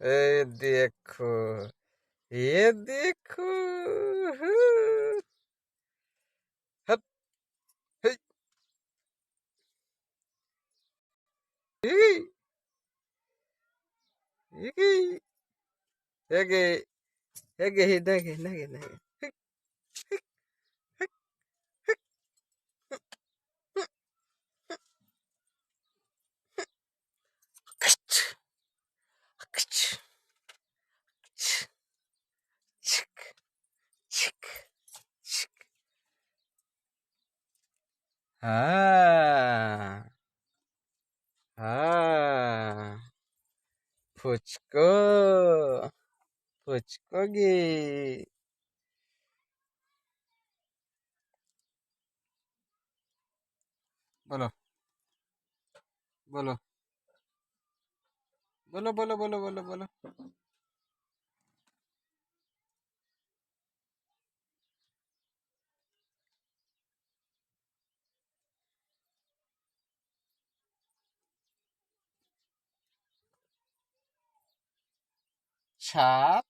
ये देखो, ये देखो। हट, हे, हे, हे, हेगे, हेगे, नगे, नगे, नगे। हाँ, हाँ, पुचको, पुचकोगी। बोलो, बोलो, बोलो, बोलो, बोलो, बोलो, बोलो। ছাপ